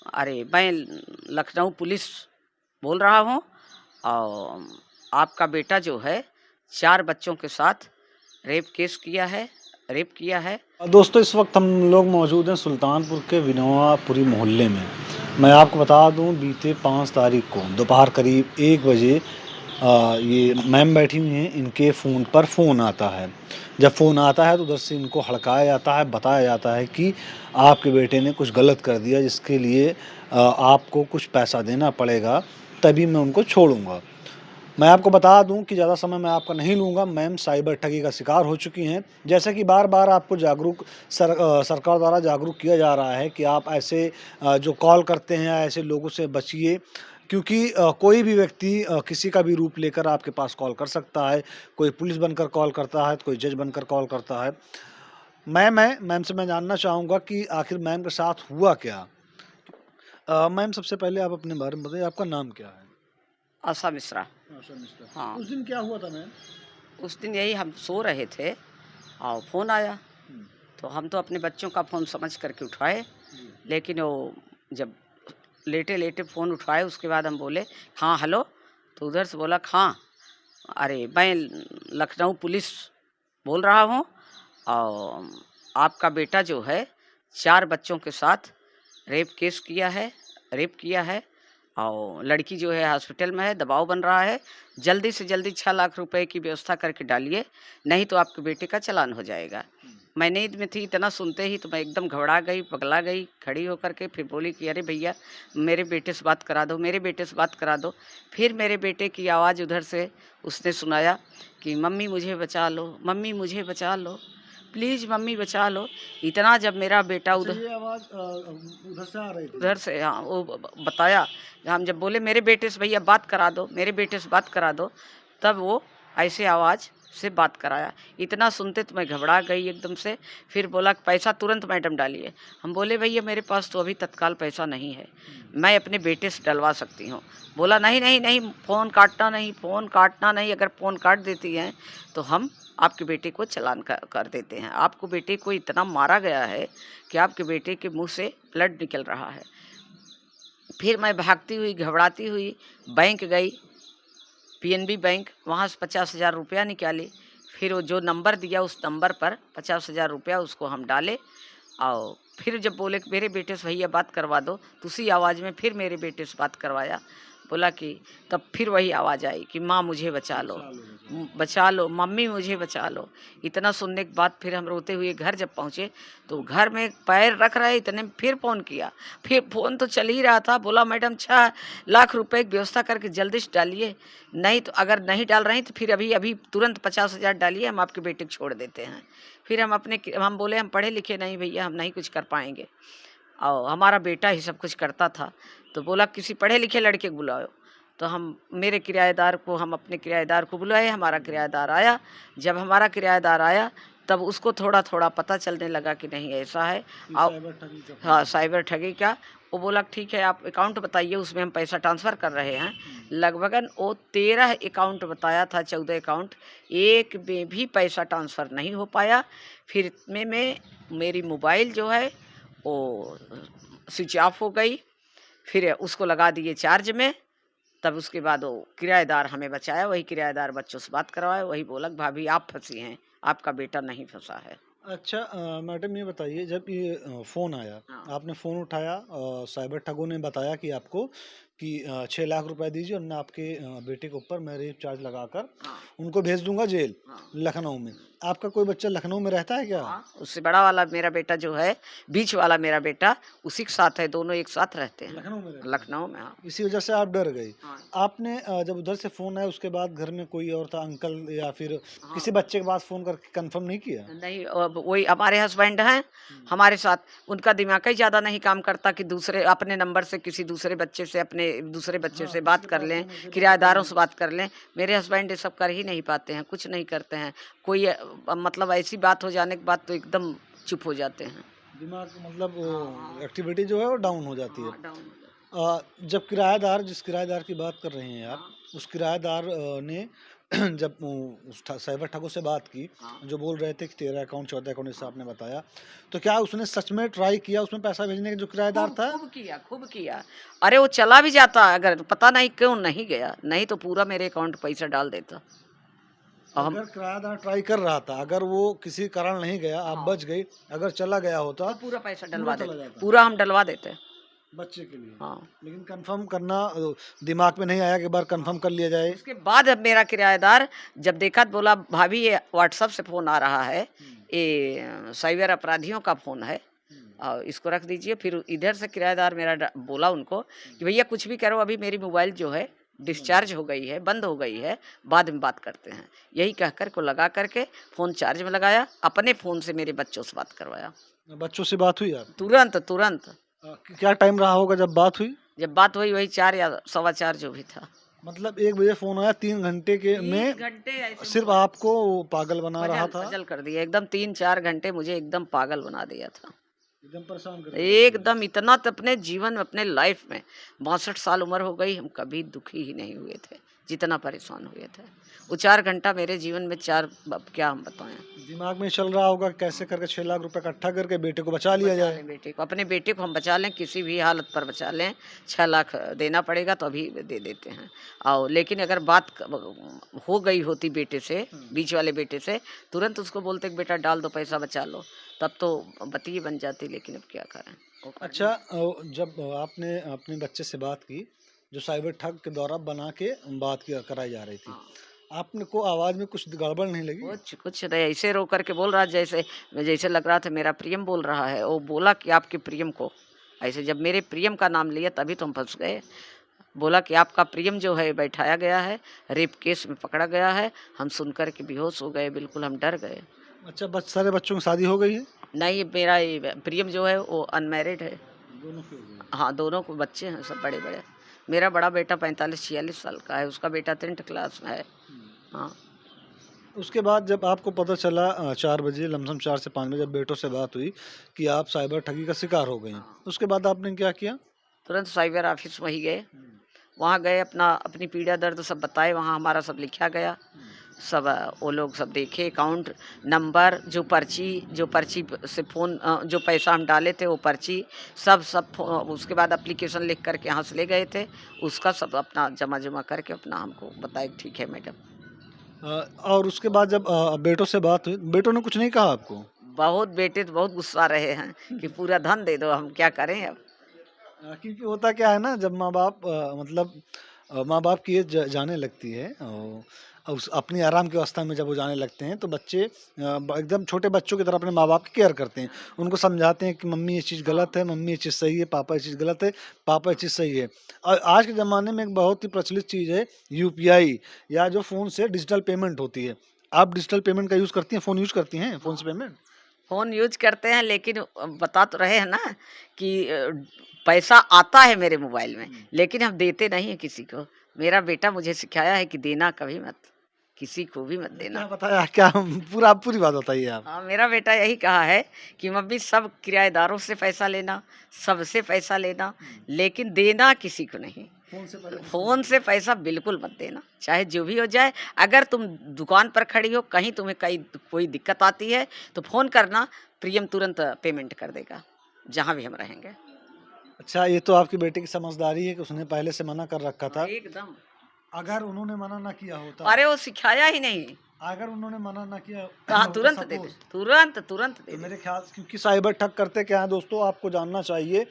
अरे मैं लखनऊ पुलिस बोल रहा हूँ और आपका बेटा जो है 4 बच्चों के साथ रेप किया है। दोस्तों इस वक्त हम लोग मौजूद हैं सुल्तानपुर के विनोवापुरी मोहल्ले में। मैं आपको बता दूं बीते 5 तारीख को दोपहर करीब 1 बजे ये मैम बैठी हुई हैं, इनके फ़ोन पर फ़ोन आता है। जब फ़ोन आता है तो उधर से इनको हड़काया जाता है, बताया जाता है कि आपके बेटे ने कुछ गलत कर दिया जिसके लिए आपको कुछ पैसा देना पड़ेगा, तभी मैं उनको छोड़ूँगा। मैं आपको बता दूं कि ज़्यादा समय मैं आपका नहीं लूँगा। मैम साइबर ठगी का शिकार हो चुकी हैं। जैसा कि बार-बार आपको सरकार द्वारा जागरूक किया जा रहा है कि आप ऐसे जो कॉल करते हैं ऐसे लोगों से बचिए, क्योंकि कोई भी व्यक्ति किसी का भी रूप लेकर आपके पास कॉल कर सकता है। कोई पुलिस बनकर कॉल करता है, तो कोई जज बनकर कॉल करता है। मैम से मैं जानना चाहूँगा कि आखिर मैम के साथ हुआ क्या? मैम सबसे पहले आप अपने बारे में बताइए, आपका नाम क्या है? आशा मिश्रा। आशा मिश्रा। हाँ, उस दिन क्या हुआ था मैम? उस दिन यही हम सो रहे थे और फ़ोन आया, हुँ, तो हम तो अपने बच्चों का फ़ोन समझ करके उठाए, जी। लेकिन वो जब लेटे-लेटे फ़ोन उठाए उसके बाद हम बोले, हाँ, हेलो? तो उधर से बोला, हाँ, अरे मैं लखनऊ पुलिस बोल रहा हूँ और आपका बेटा जो है 4 बच्चों के साथ रेप किया है और लड़की जो है हॉस्पिटल में है, दबाव बन रहा है। जल्दी से जल्दी 6 लाख रुपए की व्यवस्था करके डालिए, नहीं तो आपके बेटे का चालान हो जाएगा। मैं नींद में थी, इतना सुनते ही तो मैं एकदम घबरा गई, पगला गई, खड़ी होकर के फिर बोली कि अरे भैया मेरे बेटे से बात करा दो, मेरे बेटे से बात करा दो। फिर मेरे बेटे की आवाज़ उधर से उसने सुनाया कि मम्मी मुझे बचा लो, मम्मी मुझे बचा लो, प्लीज़ मम्मी बचा लो। इतना जब मेरा बेटा अच्छा, ये आवाज़ उधर से आ रही थी? उधर से, हाँ, वो बताया, हम जब बोले मेरे बेटे से भैया बात करा दो, मेरे बेटे से बात करा दो, तब वो ऐसे आवाज़ से बात कराया। इतना सुनते तो मैं घबरा गई एकदम से। फिर बोला पैसा तुरंत मैडम डालिए। हम बोले भैया मेरे पास तो अभी तत्काल पैसा नहीं है, मैं अपने बेटे से डलवा सकती हूँ। बोला नहीं नहीं नहीं, फ़ोन काटना नहीं, फ़ोन काटना नहीं, अगर फ़ोन काट देती हैं तो हम आपके बेटे को चालान कर देते हैं। आपको बेटे को इतना मारा गया है कि आपके बेटे के मुंह से ब्लड निकल रहा है। फिर मैं भागती हुई घबराती हुई बैंक गई, पीएनबी बैंक, वहाँ से 50,000 रुपया निकाली। फिर वो जो नंबर दिया उस नंबर पर 50,000 रुपया उसको हम डाले और फिर जब बोले कि मेरे बेटे से भैया बात करवा दो, तो उसी आवाज़ में फिर मेरे बेटे से बात करवाया। बोला कि तब फिर वही आवाज़ आई कि माँ मुझे बचा लो, बचा लो, मम्मी मुझे बचा लो। इतना सुनने के बाद फिर हम रोते हुए घर जब पहुँचे, तो घर में पैर रख रहे इतने में फिर फ़ोन किया। फिर फ़ोन तो चल ही रहा था, बोला मैडम 6 लाख रुपए की व्यवस्था करके जल्दी से डालिए, नहीं तो अगर नहीं डाल रहे हैं तो फिर अभी अभी तुरंत 50,000 डालिए, हम आपके बेटे को छोड़ देते हैं। फिर हम बोले हम पढ़े लिखे नहीं भैया, हम नहीं कुछ कर पाएंगे और हमारा बेटा ही सब कुछ करता था। तो बोला किसी पढ़े लिखे लड़के को बुलाओ। तो हम अपने किराएदार को बुलाए, हमारा किराएदार आया। जब हमारा किराएदार आया तब उसको थोड़ा थोड़ा पता चलने लगा कि नहीं ऐसा है। और साइबर ठगी का हाँ, फ़ोन था। साइबर ठगी का। वो बोला ठीक है आप अकाउंट बताइए, उसमें हम पैसा ट्रांसफ़र कर रहे हैं। लगभगन वो 13 अकाउंट बताया था, 14 अकाउंट, एक में भी पैसा ट्रांसफ़र नहीं हो पाया। फिर इतने में मेरी मोबाइल जो है वो स्विच ऑफ हो गई। फिर उसको लगा दिए चार्ज में। तब उसके बाद वो किराएदार हमें बचाया, वही किराएदार बच्चों से बात करवाया, वही बोला कि भाभी आप फंसी हैं, आपका बेटा नहीं फंसा है। अच्छा, मैडम ये बताइए, जब ये फ़ोन आया, हाँ, आपने फ़ोन उठाया, साइबर ठगों ने बताया कि आपको कि 6 लाख रुपए दीजिए वरना आपके बेटे के ऊपर मैं रेप चार्ज लगाकर हाँ, उनको भेज दूँगा जेल, हाँ। लखनऊ में। आपका कोई बच्चा लखनऊ में रहता है क्या? हाँ, उससे बड़ा वाला मेरा बेटा जो है, बीच वाला मेरा बेटा उसी के साथ है, दोनों एक साथ रहते हैं। लखनऊ में रहता है। लखनऊ में, हाँ। इसी वजह से आप डर गई। हाँ, आपने जब उधर से फ़ोन आया उसके बाद घर में कोई और था, अंकल या फिर हाँ। किसी बच्चे के पास फ़ोन करके कन्फर्म नहीं किया? नहीं, अब वही हमारे हस्बैंड हैं, हुँ। हमारे साथ। उनका दिमाग ही ज़्यादा नहीं काम करता कि दूसरे अपने नंबर से किसी दूसरे बच्चे से, अपने दूसरे बच्चे हाँ, से किसी बात के कर पास लें, फ़ोन ऐसे बातें कर किराएदारों लें। से बात कर लें। मेरे हस्बैंड ये सब कर ही नहीं पाते हैं, कुछ नहीं करते हैं। कोई मतलब ऐसी बात हो जाने के बाद तो एकदम चुप हो जाते हैं। दिमाग मतलब वो हाँ, हाँ। एक्टिविटी जो है वो डाउन हो जाती है। हाँ, डाउन हो जाता जब किराएदार जिस किराएदार की बात कर रहे हैं है। आप, हाँ, उस किराएदार ने जब उस साइबर ठगों से बात की, हाँ। जो बोल रहे थे कि 13 अकाउंट 14 अकाउंट जैसा आपने बताया, तो क्या उसने सच में ट्राई किया उसमें पैसा भेजने का जो किराएदार खूब था? खूब किया, खूब किया। अरे वो चला भी जाता अगर पता नहीं क्यों नहीं गया, नहीं तो पूरा मेरे अकाउंट पैसा डाल देता। और हम अगर किराएदार ट्राई कर रहा था, अगर वो किसी कारण नहीं गया, आप हाँ, बच गई, अगर चला गया होता, तो पूरा पैसा पूरा डलवा चला देते, जाता पूरा हम डलवा देते। बच्चे के लिए। हाँ, लेकिन कंफर्म करना दिमाग में नहीं आया कि एक बार कंफर्म हाँ। कर लिया जाए? उसके बाद अब मेरा किराएदार जब देखा तो बोला भाभी ये व्हाट्सएप से फ़ोन आ रहा है, हुँ, ये साइबर अपराधियों का फ़ोन है हुँ, और इसको रख दीजिए। फिर इधर से किराएदार मेरा बोला उनको हुँ, कि भैया कुछ भी करो अभी मेरी मोबाइल जो है समझ गया। डिस्चार्ज हो गई है, बंद हो गई है, बाद में बात करते हैं। यही कह कर को लगा करके फ़ोन चार्ज में लगाया, अपने फ़ोन से मेरे बच्चों से बात करवाया। बच्चों से बात हुई आपकी? तुरंत तुरंत क्या टाइम रहा होगा जब बात हुई? जब बात हुई वही 4 या सवा 4 जो भी था। मतलब 1 बजे फ़ोन आया, 3 घंटे के 3 में घंटे ऐसे सिर्फ़ आपको वो पागल बना रहा था, पजल कर दिया एकदम 3-4 घंटे मुझे एकदम पागल बना दिया था। एकदम परेशान करके रख दिया। एकदम इतना तो अपने जीवन में अपने लाइफ में 62 साल उम्र हो गई हम कभी दुखी ही नहीं हुए थे, जितना परेशान हुए थे। वो 4 घंटा मेरे जीवन में 4 अब क्या हम बताएँ। दिमाग में चल रहा होगा कैसे करके 6 लाख रुपए इकट्ठा करके बेटे को बचा लिया बचा जाए। लें बेटे को, अपने बेटे को हम बचा लें, किसी भी हालत पर बचा लें। 6 लाख देना पड़ेगा तो अभी दे देते हैं। और लेकिन अगर बात हो गई होती बेटे से, हुँ। बीच वाले बेटे से, तुरंत उसको बोलते कि बेटा डाल दो पैसा बचा लो, तब तो बत्ती बन जाती, लेकिन अब क्या करें, वो कर अच्छा, नहीं। जब आपने अपने बच्चे से बात की, जो साइबर ठग के द्वारा बना के बात किया कराई जा रही थी, हाँ। आपने को आवाज़ में कुछ गड़बड़ नहीं लगी? कुछ नहीं, ऐसे रो करके बोल रहा जैसे जैसे लग रहा था मेरा प्रियम बोल रहा है। वो बोला कि आपके प्रियम को, ऐसे जब मेरे प्रियम का नाम लिया तभी तो हम फँस गए। बोला कि आपका प्रियम जो है बैठाया गया है, रेप केस में पकड़ा गया है। हम सुन कर के बेहोश हो गए, बिल्कुल हम डर गए। अच्छा, सारे बच्चों की शादी हो गई है? नहीं, मेरा ये प्रियम जो है वो अनमैरिड है। दोनों की हो गई है। हाँ, दोनों को बच्चे हैं सब बड़े-बड़े। मेरा बड़ा बेटा 45-46 साल का है, उसका बेटा 10th क्लास में है। हुँ। हाँ। उसके बाद जब आपको पता चला 4 बजे लमसम 4 से 5 बजे जब बेटों से बात हुई कि आप साइबर ठगी का शिकार हो गई हैं, हाँ। उसके बाद आपने क्या किया? तुरंत साइबर ऑफिस वहीं गए। हुँ, वहाँ गए अपनी पीड़ा दर्द सब बताए, वहाँ हमारा सब लिखा गया। हुँ। सब वो लोग सब देखे अकाउंट नंबर, जो पर्ची से फ़ोन जो पैसा हम डाले थे वो पर्ची सब उसके बाद एप्लीकेशन लिख कर के यहाँ से ले गए थे। उसका सब अपना जमा करके अपना हमको बताए ठीक है मैडम। और उसके बाद जब बेटों से बात हुई, बेटों ने कुछ नहीं कहा आपको? बहुत बेटे तो बहुत गुस्सा रहे हैं कि पूरा धन दे दो, हम क्या करें अब। क्योंकि होता क्या है ना, जब माँ बाप मतलब माँ बाप की एज जाने लगती है और उस अपनी आराम की अवस्था में जब वो जाने लगते हैं तो बच्चे एकदम छोटे बच्चों की तरह अपने माँ बाप की केयर करते हैं, उनको समझाते हैं कि मम्मी ये चीज़ हाँ, गलत है, मम्मी ये चीज़ सही है, पापा ये चीज़ गलत है, पापा ये चीज़ सही है। और आज के ज़माने में एक बहुत ही प्रचलित चीज़ है यूपीआई, या जो फ़ोन से डिजिटल पेमेंट होती है। आप डिजिटल पेमेंट का यूज़ करती हैं, फ़ोन यूज़ करती हैं फ़ोन से हाँ। पेमेंट? फ़ोन यूज़ करते हैं लेकिन बता तो रहे हैं ना कि पैसा आता है मेरे मोबाइल में, हम्म। लेकिन हम देते नहीं हैं किसी को। मेरा बेटा मुझे सिखाया है कि देना कभी मत, किसी को भी मत क्या देना। बताया क्या? पूरी बात बताइए आप। हाँ, मेरा बेटा यही कहा है कि मम्मी सब किराएदारों से पैसा लेना, सबसे पैसा लेना, लेकिन देना किसी को नहीं। फ़ोन से पहले किसी को फ़ोन से पैसा बिल्कुल मत देना, चाहे जो भी हो जाए। अगर तुम दुकान पर खड़ी हो, कहीं तुम्हें कहीं कोई दिक्कत आती है, तो फ़ोन करना, प्रियम तुरंत पेमेंट कर देगा, जहाँ भी हम रहेंगे। अच्छा, ये तो आपकी बेटी की समझदारी है कि उसने पहले से मना कर रखा हाँ, था। एकदम। अगर उन्होंने मना ना किया होता, अरे वो सिखाया ही नहीं, अगर उन्होंने मना ना किया कहाँ होता तुरंत दे दे, सपोज़, तुरंत दे तो दे। मेरे ख्याल से क्योंकि साइबर ठग करते क्या हैं दोस्तों, आपको जानना चाहिए।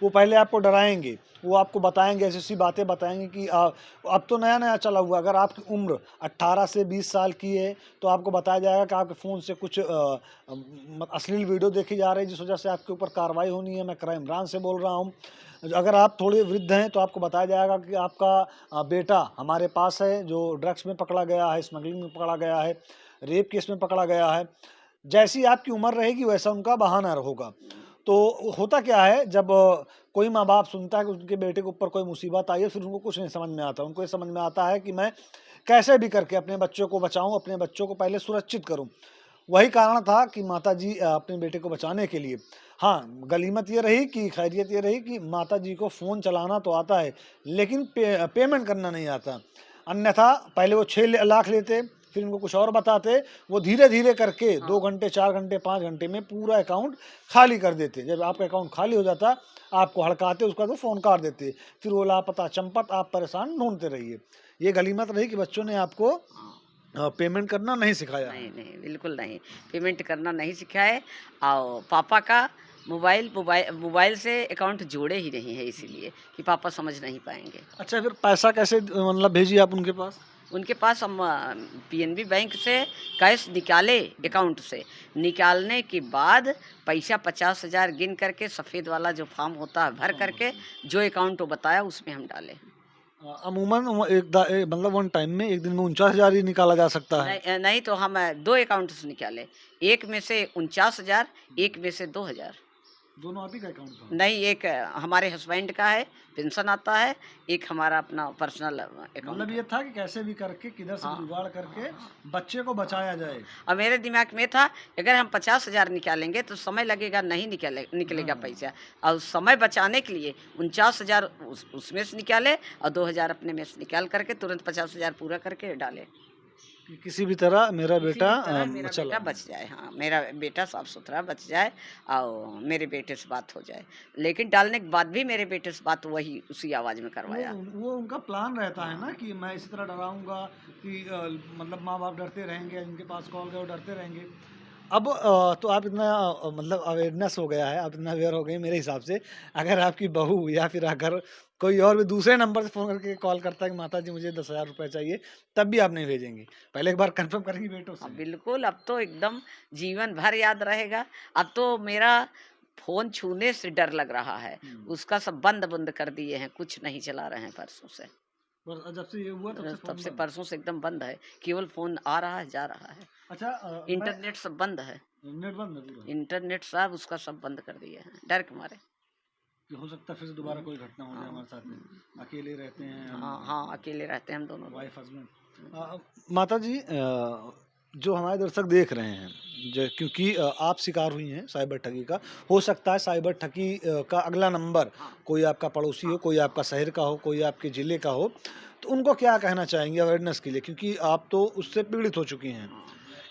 वो पहले आपको डराएँगे, वो आपको बताएँगे, ऐसी-ऐसी बातें बताएँगे कि अब तो नया-नया चला हुआ है, अगर आपकी उम्र 18 से 20 साल की है, तो आपको बताया जाएगा कि आपके फ़ोन से कुछ अश्लील वीडियो देखी जा रही है, जिस वजह से आपके ऊपर कार्रवाई होनी है। मैं क्राइम ब्रांच से बोल रहा हूँ। अगर आप थोड़े वृद्ध हैं, तो आपको बताया जाएगा कि आपका बेटा हमारे पास है, जो ड्रग्स में पकड़ा गया है, स्मगलिंग में पकड़ा गया है, रेप केस में पकड़ा गया है। जैसी आपकी उम्र रहेगी वैसा उनका बहाना होगा। तो होता क्या है, जब कोई माँ-बाप सुनता है कि उनके बेटे के ऊपर कोई मुसीबत आई है, फिर उनको कुछ नहीं समझ में आता। उनको ये समझ में आता है कि मैं कैसे भी करके अपने बच्चों को बचाऊँ, अपने बच्चों को पहले सुरक्षित करूँ। वही कारण था कि माताजी अपने बेटे को बचाने के लिए, हाँ, गनीमत ये रही कि खैरियत ये रही कि माताजी को फ़ोन चलाना तो आता है, लेकिन पेमेंट करना नहीं आता। अन्यथा पहले वो 6 लाख लेते, फिर इनको कुछ और बताते, वो धीरे-धीरे करके 2 हाँ। घंटे, 4 घंटे, 5 घंटे में पूरा अकाउंट खाली कर देते। जब आपका अकाउंट खाली हो जाता, आपको हड़काते, उसके बाद वो फ़ोन काट देते। फिर वो लापता चंपत, आप परेशान ढूँढते रहिए। ये गनीमत रही कि बच्चों ने आपको हाँ। पेमेंट करना नहीं सिखाया है। नहीं, नहीं, बिल्कुल नहीं। पेमेंट करना नहीं सिखाए और पापा का मोबाइल से अकाउंट जोड़े ही नहीं है इसीलिए कि पापा समझ नहीं पाएँगे। अच्छा, फिर पैसा कैसे मतलब भेजी आप उनके पास? उनके पास हम पीएनबी बैंक से कैश निकाले अकाउंट से। निकालने के बाद पैसा 50,000 गिन करके सफ़ेद वाला जो फॉर्म होता है भर करके जो अकाउंट वो बताया उसमें हम डाले। अमूमन वो मतलब वन टाइम में एक दिन में 49,000 ही निकाला जा सकता है। नहीं नहीं तो हम 2 अकाउंट से निकाले। एक में से 49,000, एक में से 2,000। दोनों आप ही का अकाउंट था? नहीं, एक हमारे हस्बैंड का है, पेंशन आता है, एक हमारा अपना पर्सनल अकाउंट मतलब है। ये था कि कैसे भी करके किधर से भी हाँ, जुगाड़ करके हाँ। बच्चे को बचाया जाए। और मेरे दिमाग में था अगर हम 50,000 निकालेंगे तो समय लगेगा, नहीं निकलेगा हाँ। पैसा। और समय बचाने के लिए 49,000 उसमें से निकाले और 2,000 अपने में से निकाल करके तुरंत 50,000 पूरा करके डाले। कि किसी भी तरह मेरा किसी बेटा भी तरह मेरा चला। बेटा बच जाए, हाँ, मेरा बेटा साफ-सुथरा बच जाए और मेरे बेटे से बात हो जाए। लेकिन डालने के बाद भी मेरे बेटे से बात वही उसी आवाज़ में करवाया। वो उनका प्लान रहता है ना हाँ। कि मैं इसी तरह डराऊँगा कि मतलब माँ-बाप डरते रहेंगे, इनके पास कॉल करो डरते रहेंगे। अब तो आप इतना मतलब अवेयरनेस हो गया है, आप इतना अवेयर हो गए हैं मेरे हिसाब से, अगर आपकी बहू या फिर अगर कोई और भी दूसरे नंबर से फ़ोन करके कॉल करता है कि माताजी मुझे 10,000 रुपए चाहिए, तब भी आप नहीं भेजेंगी। पहले एक बार कन्फर्म करेंगी बेटों से। बिल्कुल, अब तो एकदम जीवन भर याद रहेगा। अब तो मेरा फ़ोन छूने से डर लग रहा है। हुँ। उसका सब बंद-बंद कर दिए हैं, कुछ नहीं चला रहे हैं परसों से। बस जब से ये हुआ तब से तब फ़ोन से बंद। परसों से एकदम बंद है। केवल फ़ोन आ रहा है, जा रहा है। अच्छा मैं इंटरनेट सब बंद है। नेट बंद है पूरा? इंटरनेट सब उसका सब बंद कर दिए हैं, डर के मारे। कि हो सकता है फिर से दोबारा हुँ, कोई घटना हो जाए हाँ, हमारे साथ में। हुँ। अकेले रहते हैं हम, हाँ, हाँ, अकेले रहते हैं हम दोनों लोग। Wife husband. हुँ। माताजी जो हमारे दर्शक देख रहे हैं, जो क्योंकि आप शिकार हुई हैं साइबर ठगी का, हो सकता है साइबर ठगी का अगला नंबर हाँ, कोई आपका पड़ोसी हो, हाँ, कोई आपका शहर का हो, कोई आपके ज़िले का हो, तो उनको क्या कहना चाहेंगी अवेयरनेस के लिए? क्योंकि आप तो उससे पीड़ित हो चुकी हैं। हाँ,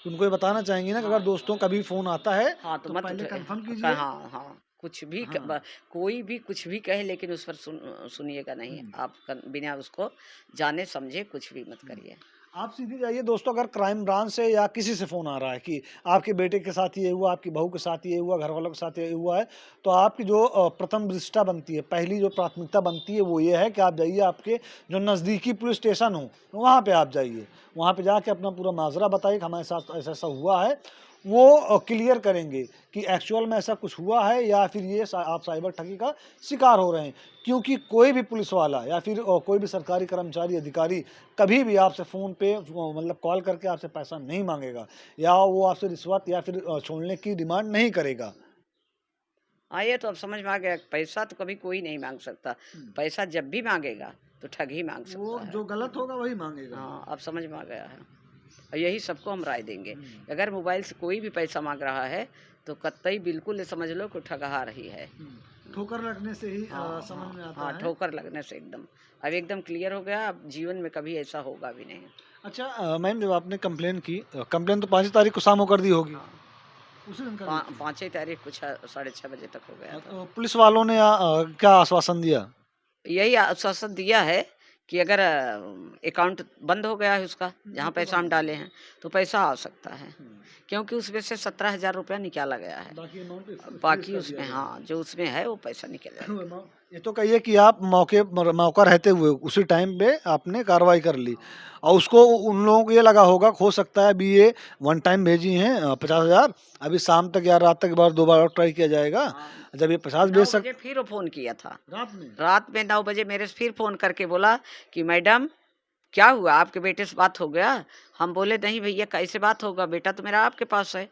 उनको ये बताना चाहेंगी ना कि अगर हाँ। दोस्तों कभी फ़ोन आता है, हाँ, तो तो मत पहले उठ कन्फर्म क कीजिए। हाँ, हाँ, कुछ भी क हाँ। ब कोई भी कुछ भी कहे लेकिन उस पर सुनिएगा नहीं। हुँ। आप बिना उसको जाने समझे कुछ भी मत हुँ। करिए। आप सीधे जाइए दोस्तों, अगर क्राइम ब्रांच से या किसी से फ़ोन आ रहा है कि आपके बेटे के साथ ये हुआ, आपकी बहू के साथ ये हुआ, घरवालों के साथ ये हुआ है, तो आपकी जो प्रथम दृष्टया बनती है, पहली जो प्राथमिकता बनती है वो ये है कि आप जाइए आपके जो नज़दीकी पुलिस स्टेशन हो, वहाँ पे आप जाइए। वहाँ पे जाके अपना पूरा माजरा बताइए कि हमारे साथ ऐसा-ऐसा हुआ है। वो क्लियर करेंगे कि एक्चुअल में ऐसा कुछ हुआ है या फिर ये आप साइबर ठगी का शिकार हो रहे हैं। क्योंकि कोई भी पुलिस वाला या फिर कोई भी सरकारी कर्मचारी, अधिकारी कभी भी आपसे फ़ोन पे मतलब कॉल करके आपसे पैसा नहीं माँगेगा या वो आपसे रिश्वत या फिर छोड़ने की डिमांड नहीं करेगा। हाँ, ये तो अब समझ में आ गया, पैसा तो कभी कोई नहीं माँग सकता। हुँ। पैसा जब भी माँगेगा तो ठग ही माँग वो सकता है। जो गलत होगा वही माँगेगा। हाँ, अब समझ में आ गया है। और यही सबको हम राय देंगे। हुँ। अगर मोबाइल से कोई भी पैसा माँग रहा है तो कतई बिल्कुल ये समझ लो कि ठगा रही है। हुँ। ठोकर लगने से ही हाँ, समझ हाँ, में आता हाँ, है। ठोकर लगने से एकदम। अब एकदम क्लियर हो गया, अब जीवन में कभी ऐसा होगा भी नहीं। अच्छा मैम जब आपने कंप्लेन की कंप्लेन तो 5 तारीख को शाम को कर दी होगी? हाँ, उसी दिन कर दी थी? 5 ही तारीख को 6 साढ़े 6 बजे तक हो गया था। तो पुलिस वालों ने क्या आश्वासन दिया? यही आश्वासन दिया है कि अगर अकाउंट बंद हो गया है उसका, वो जहाँ तो पैसा बंद हम हो डाले गया। हैं, तो पैसा आ सकता है। हुँ। क्योंकि उसमें से 17,000 रुपया निकाला गया है। बाकी अमाउंट फ्रीज़ बाकी कर दिया उसमें गया हाँ, जो उसमें है वो पैसा निकल है। जाएगा। ये तो कहिए कि आप मौका रहते हुए उसी टाइम पे आपने कार्रवाई कर ली हाँ, और उसको उन लोगों को ये लगा होगा हो सकता है अभी ये वन टाइम भेजी हैं 50,000 अभी शाम तक या रात तक एक बार दोबारा और ट्राई किया जाएगा। हाँ। जब ये 50 भेज 9 सक बजे फिर वो फ़ोन किया था। रात में? रात में 9 बजे मेरे से फिर फ़ोन करके बोला कि मैडम क्या हुआ? आपके बेटे से बात हो गया? हम बोले नहीं भैया कैसे बात होगा? बेटा तो मेरा आपके पास है।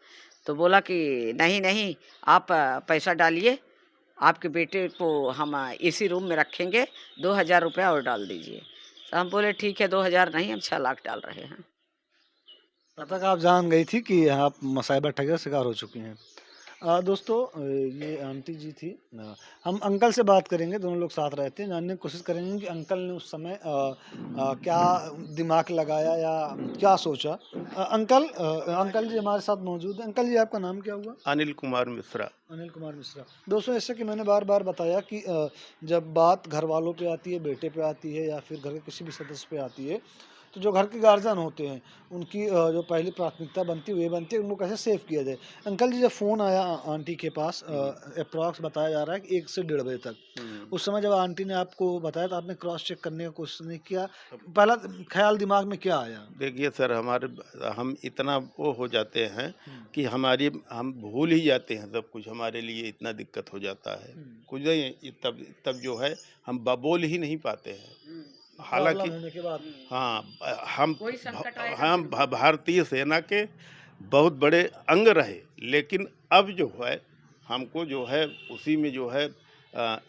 तो बोला कि नहीं, नहीं आप पैसा डालिए, आपके बेटे को हम एसी रूम में रखेंगे, 2,000 रुपया और डाल दीजिए। तो हम बोले ठीक है 2,000 नहीं हम 6 लाख डाल रहे हैं। तब तक आप जान गई थी कि आप साइबर ठगी का शिकार हो चुकी हैं। दोस्तों ये आंटी जी थी। हम अंकल से बात करेंगे, दोनों लोग साथ रहते हैं, जानने की कोशिश करेंगे कि अंकल ने उस समय क्या दिमाग लगाया या क्या सोचा। अंकल जी हमारे साथ मौजूद हैं। अंकल जी आपका नाम क्या हुआ? अनिल कुमार मिश्रा। अनिल कुमार मिश्रा। दोस्तों जैसे कि मैंने बार-बार बताया कि जब बात घर वालों पे आती है, बेटे पे आती है या फिर घर के किसी भी सदस्य पे आती है, तो जो घर के गार्जियन होते हैं, उनकी जो पहली प्राथमिकता बनती है, वो ये बनती है उनको कैसे सेव किया जाए। अंकल जी जब फ़ोन आया आंटी के पास एप्रॉक्स बताया जा रहा है कि 1 से डेढ़ बजे तक, हुँ। उस समय जब आंटी ने आपको बताया तो आपने क्रॉस चेक करने का कोशिश नहीं किया? पहला ख़्याल दिमाग में क्या आया? देखिए सर, हम इतना वो हो जाते हैं हुँ, कि हम भूल ही जाते हैं सब कुछ, हमारे लिए इतना दिक्कत हो जाता है। हुँ। कुछ नहीं तब तब जो है हम बोल ही नहीं पाते हैं। प्रॉब्लम हालाँकि होने के बाद। हाँ, कोई संकट आएगा हम फिर वो भारतीय सेना के बहुत बड़े अंग रहे, लेकिन अब जो है हमको जो है उसी में जो है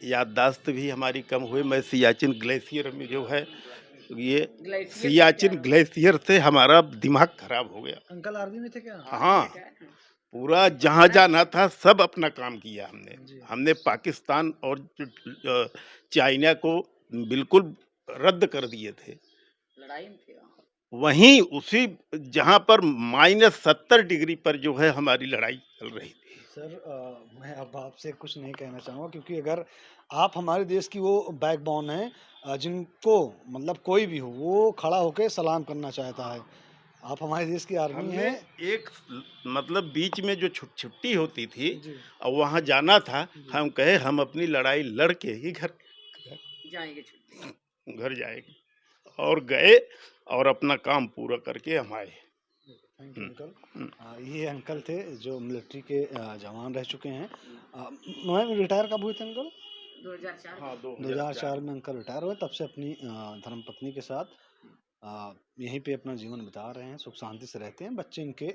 याददाश्त भी हमारी कम हुई। मैं सियाचिन ग्लेशियर में जो है ये ग्लेशियर से क्या सियाचिन ग्लेशियर से हमारा दिमाग खराब हो गया। अंकल आर्मी में थे क्या? हाँ, ठीक है ना? पूरा जहाँ जाना था सब अपना काम किया हमने। जी। हमने पाकिस्तान और चाइना को बिल्कुल रद्द कर दिए थे। लड़ाई में थे वहाँ। वहीं उसी जहाँ पर -70 डिग्री पर जो है हमारी लड़ाई चल रही थी। सर मैं अब आपसे कुछ नहीं कहना चाहूँगा क्योंकि अगर आप हमारे देश की वो बैकबोन हैं जिनको मतलब कोई भी हो वो खड़ा होके सलाम करना चाहता है। आप हमारे देश की आर्मी हमने हैं। एक मतलब बीच में जो छुट्टी होती थी जी, और वहाँ जाना था, जी। हम कहे हम अपनी लड़ाई लड़ के ही घर जाएँगे छुट्टी में। घर जाएँगे और गए और अपना काम पूरा करके हम आए। थैंक यू हुँ, अंकल। हुँ। ये अंकल थे जो मिलिट्री के जवान रह चुके हैं। मैं रिटायर कब हुए थे अंकल? 2004 हाँ, में। 2004 2004 में अंकल रिटायर हुए, तब से अपनी धर्मपत्नी के साथ यहीं पे अपना जीवन बिता रहे हैं, सुख शांति से रहते हैं। बच्चे इनके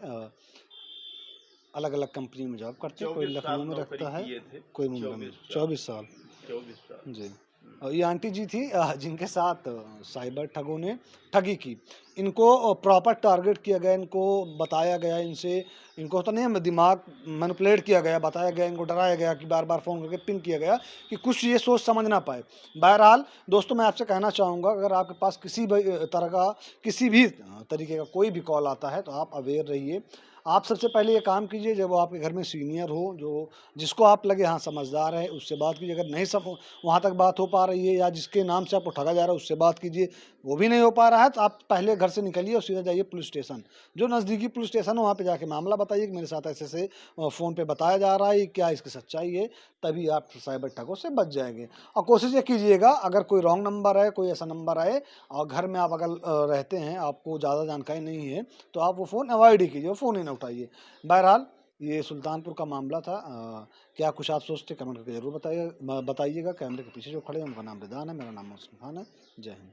अलग-अलग कंपनी में जॉब करते हैं, कोई 24 लखनऊ साल में नौकरी रखता है, किए थे। कोई मुंबई में। 24 साल, 24 साल। 24 साल। जी। हुँ। और ये आंटी जी थी जिनके साथ साइबर ठगों ने ठगी की। इनको प्रॉपर टारगेट किया गया, इनको बताया गया इनको होता नहीं है दिमाग मैनिपुलेट किया गया, बताया गया, इनको डराया गया कि बार-बार फ़ोन करके पिन किया गया कि कुछ ये सोच समझ ना पाए। बहरहाल दोस्तों मैं आपसे कहना चाहूँगा अगर आपके पास किसी भी तरह का किसी भी तरीके का कोई भी कॉल आता है तो आप अवेयर रहिए। आप सबसे पहले ये काम कीजिए जब वो आपके घर में सीनियर हो, जो जिसको आप लगे हाँ समझदार है, उससे बात कीजिए। अगर नहीं सब वहाँ तक बात हो पा रही है या जिसके नाम से आपको ठगा जा रहा है उससे बात कीजिए, वो भी नहीं हो पा रहा है तो आप पहले घर से निकलिए और सीधा जाइए पुलिस स्टेशन। जो नज़दीकी पुलिस स्टेशन है वहाँ पे जाके मामला बताइए कि मेरे साथ ऐसे-ऐसे फ़ोन पे बताया जा रहा है, ये क्या इसकी सच्चाई है? तभी आप साइबर ठगों से बच जाएँगे। और कोशिश ये कीजिएगा अगर कोई रॉन्ग नंबर है, कोई ऐसा नंबर आए और घर में आप अगर रहते हैं, आपको ज़्यादा जानकारी नहीं है, तो आप वो फ़ोन अवॉइड ही कीजिए, वो फ़ोन ही ना उठाइए। बहरहाल ये सुल्तानपुर का मामला था। क्या कुछ आप सोचते कमेंट करके ज़रूर बताइएगा। कैमरे के पीछे जो खड़े हैं उनका नाम रिदान है, मेरा नाम मोहसिन खान है। जय हिंद।